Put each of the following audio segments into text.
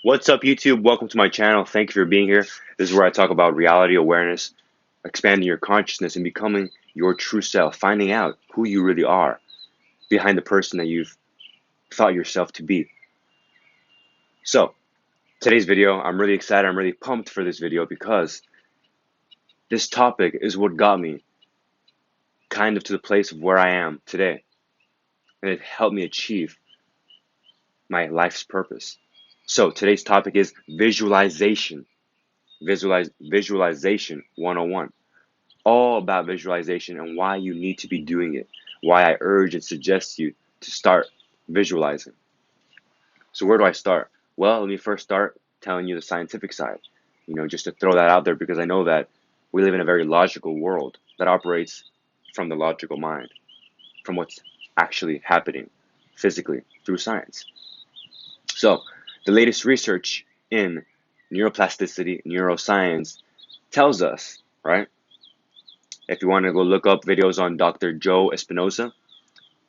What's up, YouTube? Welcome to my channel. Thank you for being here. This is where I talk about reality awareness, expanding your consciousness, and becoming your true self, finding out who you really are behind the person that you've thought yourself to be. So, today's video, I'm really excited. I'm really pumped for this video because this topic is what got me kind of to the place of where I am today. And it helped me achieve my life's purpose. So, today's topic is visualization. Visualization 101. All about visualization and why you need to be doing it, why I urge and suggest you to start visualizing. So where do I start? Well, let me first start telling you the scientific side, just to throw that out there because I know that we live in a very logical world that operates from the logical mind, from what's actually happening physically through science. So the latest research in neuroplasticity, neuroscience tells us, right? If you want to go look up videos on Dr. Joe Espinosa,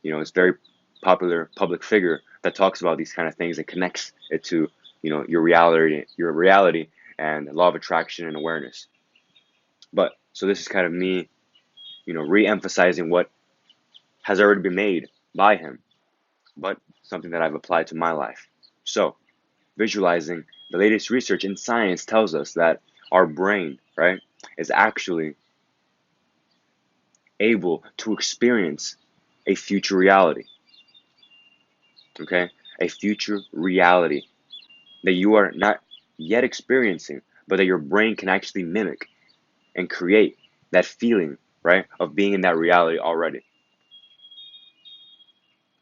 it's very popular public figure that talks about these kind of things and connects it to, your reality and law of attraction and awareness. But so this is kind of me, re-emphasizing what has already been made by him, but something that I've applied to my life. So visualizing, the latest research in science tells us that our brain, right, is actually able to experience a future reality. Okay? A future reality that you are not yet experiencing, but that your brain can actually mimic and create that feeling, right, of being in that reality already.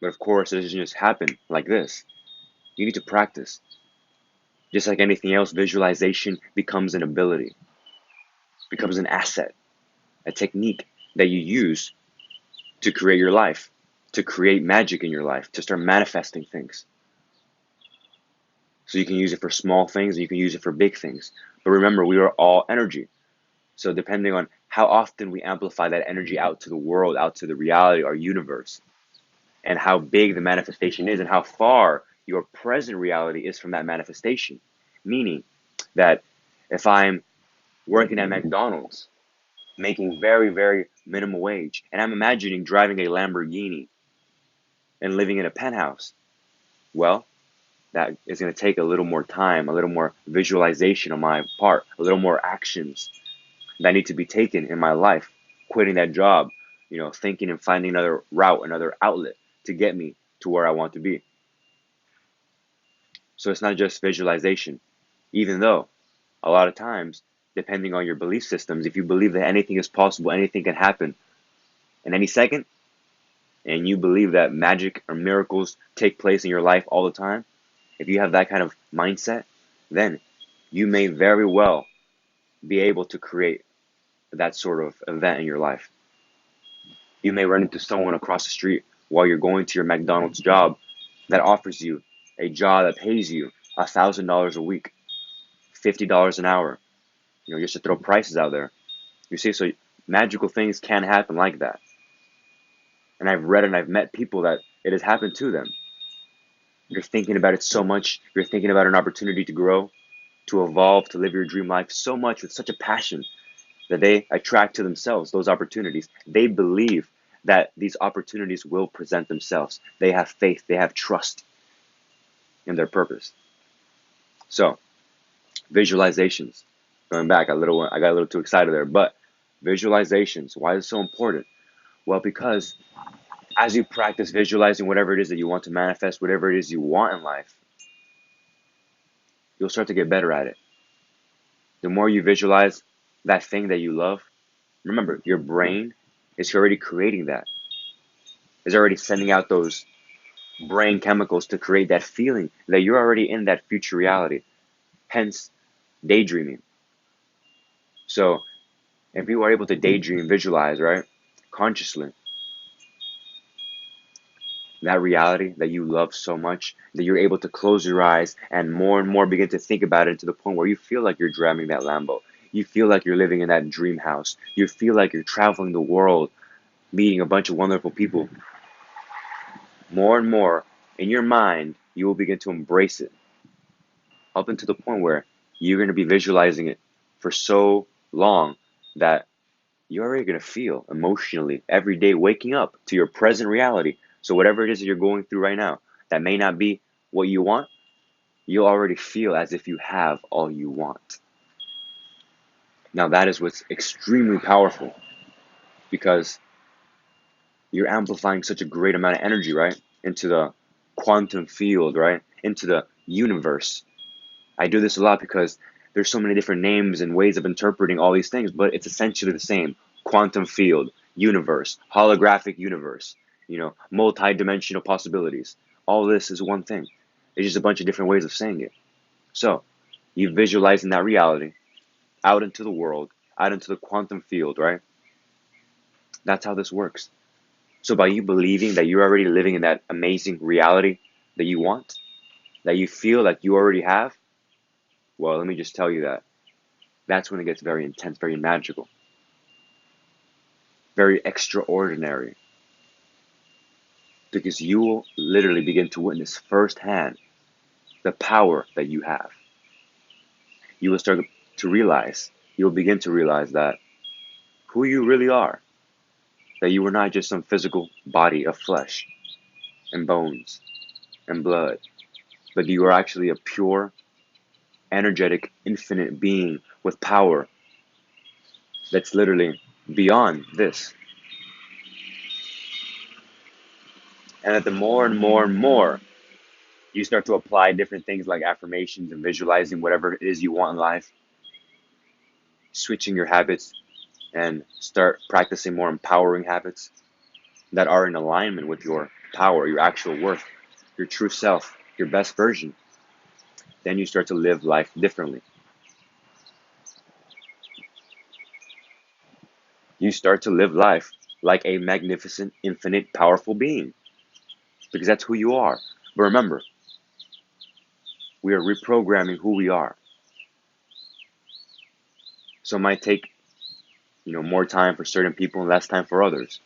But of course, it doesn't just happen like this. You need to practice. Just like anything else, visualization becomes an ability, becomes an asset, a technique that you use to create your life, to create magic in your life, to start manifesting things. So you can use it for small things and you can use it for big things. But remember, we are all energy. So depending on how often we amplify that energy out to the world, out to the reality, our universe, and how big the manifestation is and how far your present reality is from that manifestation. Meaning that if I'm working at McDonald's, making very, very minimal wage, and I'm imagining driving a Lamborghini and living in a penthouse, well, that is going to take a little more time, a little more visualization on my part, a little more actions that need to be taken in my life, quitting that job, thinking and finding another route, another outlet to get me to where I want to be. So it's not just visualization, even though a lot of times, depending on your belief systems, if you believe that anything is possible, anything can happen in any second, and you believe that magic or miracles take place in your life all the time, if you have that kind of mindset, then you may very well be able to create that sort of event in your life. You may run into someone across the street while you're going to your McDonald's job that offers you a job that pays you $1,000 a week, $50 an hour, just to throw prices out there. You see, so magical things can happen like that. And I've read and I've met people that it has happened to them. You're thinking about it so much, you're thinking about an opportunity to grow, to evolve, to live your dream life so much with such a passion that they attract to themselves those opportunities. They believe that these opportunities will present themselves. They have faith, they have trust in their purpose. So, visualizations. Going back I got a little too excited there, but visualizations, why is it so important? Well, because as you practice visualizing whatever it is that you want to manifest, whatever it is you want in life, you'll start to get better at it. The more you visualize that thing that you love, remember, your brain is already creating that. Is already sending out those brain chemicals to create that feeling that you're already in that future reality. Hence, daydreaming. So, if you are able to daydream, visualize, right, consciously, that reality that you love so much, that you're able to close your eyes and more begin to think about it to the point where you feel like you're driving that Lambo. You feel like you're living in that dream house. You feel like you're traveling the world, meeting a bunch of wonderful people. More and more, in your mind, you will begin to embrace it. up until the point where you're going to be visualizing it for so long that you're already going to feel emotionally every day waking up to your present reality. So whatever it is that you're going through right now, that may not be what you want, you'll already feel as if you have all you want. Now that is what's extremely powerful, because you're amplifying such a great amount of energy, right? Into the quantum field, right? Into the universe. I do this a lot because there's so many different names and ways of interpreting all these things, but it's essentially the same. Quantum field, universe, holographic universe, multi-dimensional possibilities. All this is one thing. It's just a bunch of different ways of saying it. So, you visualizing that reality out into the world, out into the quantum field, right? That's how this works. So by you believing that you're already living in that amazing reality that you want, that you feel like you already have, well, let me just tell you that that's when it gets very intense, very magical, very extraordinary, because you will literally begin to witness firsthand the power that you have. You will start to realize, you'll begin to realize that who you really are, that you are not just some physical body of flesh and bones and blood, but you are actually a pure, energetic, infinite being with power that's literally beyond this. And that the more and more and more you start to apply different things like affirmations and visualizing whatever it is you want in life, switching your habits and start practicing more empowering habits that are in alignment with your power, your actual worth, your true self, your best version, then you start to live life differently. You start to live life like a magnificent, infinite, powerful being, because that's who you are. But remember, we are reprogramming who we are. So it might take, more time for certain people and less time for others.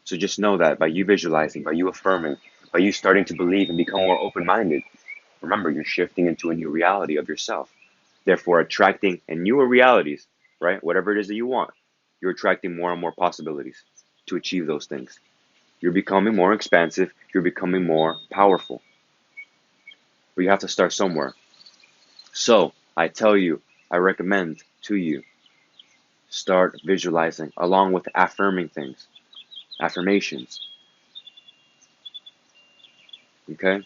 So just know that by you visualizing, by you affirming, by you starting to believe and become more open-minded, remember, you're shifting into a new reality of yourself. Therefore, attracting and newer realities, right? Whatever it is that you want, you're attracting more and more possibilities to achieve those things. You're becoming more expansive. You're becoming more powerful. But you have to start somewhere. So I tell you, I recommend to you, start visualizing along with affirming things, affirmations. Okay?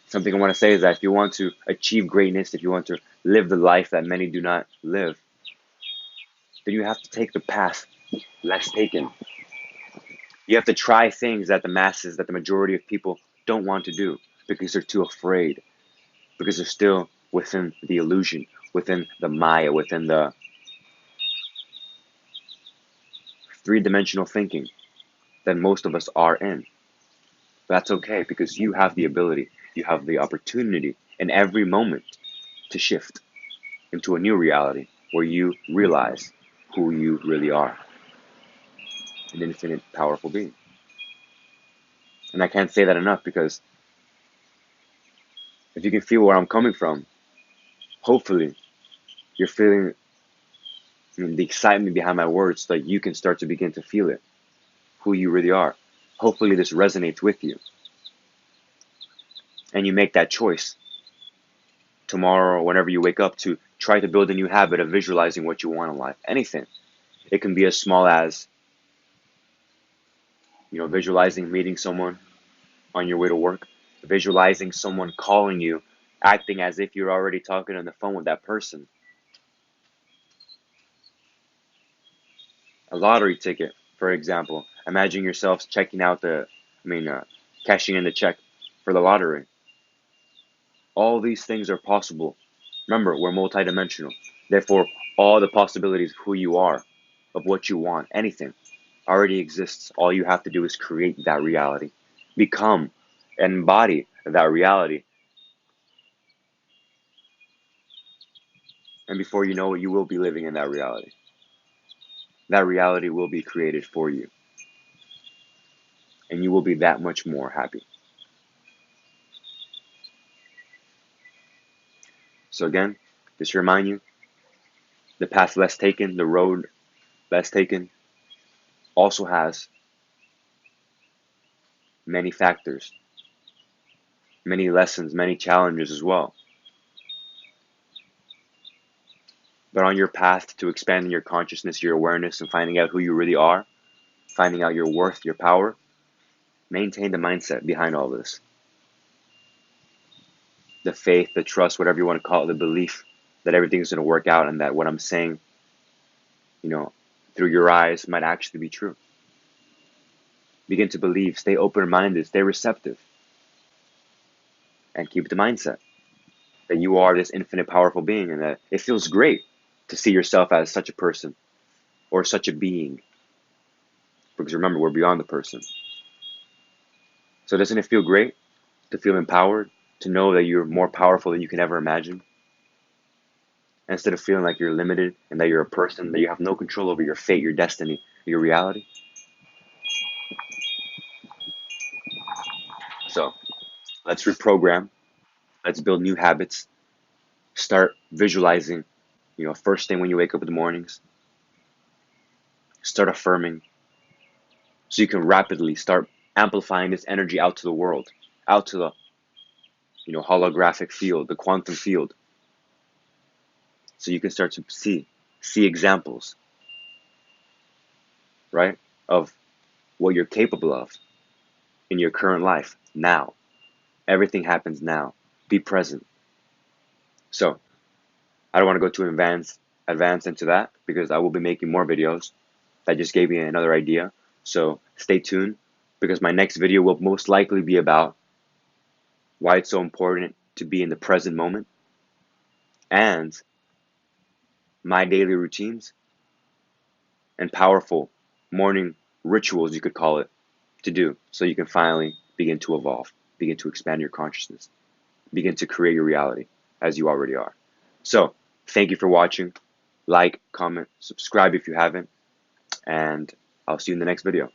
Something I want to say is that if you want to achieve greatness, if you want to live the life that many do not live, then you have to take the path less taken. You have to try things that the masses, that the majority of people don't want to do because they're too afraid, because they're still within the illusion, within the Maya, within the three-dimensional thinking that most of us are in. That's okay, because you have the ability, you have the opportunity in every moment to shift into a new reality where you realize who you really are, an infinite, powerful being. And I can't say that enough, because if you can feel where I'm coming from, hopefully you're feeling, the excitement behind my words, so that you can start to begin to feel it, who you really are. Hopefully this resonates with you, and you make that choice tomorrow or whenever you wake up to try to build a new habit of visualizing what you want in life. Anything. It can be as small as, visualizing meeting someone on your way to work, visualizing someone calling you, acting as if you're already talking on the phone with that person. A lottery ticket, for example. Imagine yourself checking out cashing in the check for the lottery. All these things are possible. Remember, we're multidimensional. Therefore, all the possibilities of who you are, of what you want, anything, already exists. All you have to do is create that reality, become, embody that reality. And before you know it, you will be living in that reality. That reality will be created for you. And you will be that much more happy. So again, just to remind you, the path less taken, the road less taken, also has many factors, many lessons, many challenges as well. But on your path to expanding your consciousness, your awareness, and finding out who you really are, finding out your worth, your power, maintain the mindset behind all this. The faith, the trust, whatever you want to call it, the belief that everything is going to work out and that what I'm saying, you know, through your eyes might actually be true. Begin to believe, stay open-minded, stay receptive, and keep the mindset that you are this infinite powerful being and that it feels great to see yourself as such a person or such a being. Because remember, we're beyond the person. So doesn't it feel great to feel empowered, to know that you're more powerful than you can ever imagine? Instead of feeling like you're limited and that you're a person, that you have no control over your fate, your destiny, your reality. So let's reprogram. Let's build new habits. Start visualizing, first thing when you wake up in the mornings. Start affirming so you can rapidly start amplifying this energy out to the world, out to the, holographic field, the quantum field. So you can start to see examples, right, of what you're capable of in your current life now. Everything happens now. Be present. So I don't want to go too advanced into that because I will be making more videos. That just gave me another idea. So stay tuned because my next video will most likely be about why it's so important to be in the present moment and my daily routines and powerful morning rituals, you could call it, to do so you can finally begin to evolve, begin to expand your consciousness, begin to create your reality as you already are. So thank you for watching. Like, comment, subscribe if you haven't, and I'll see you in the next video.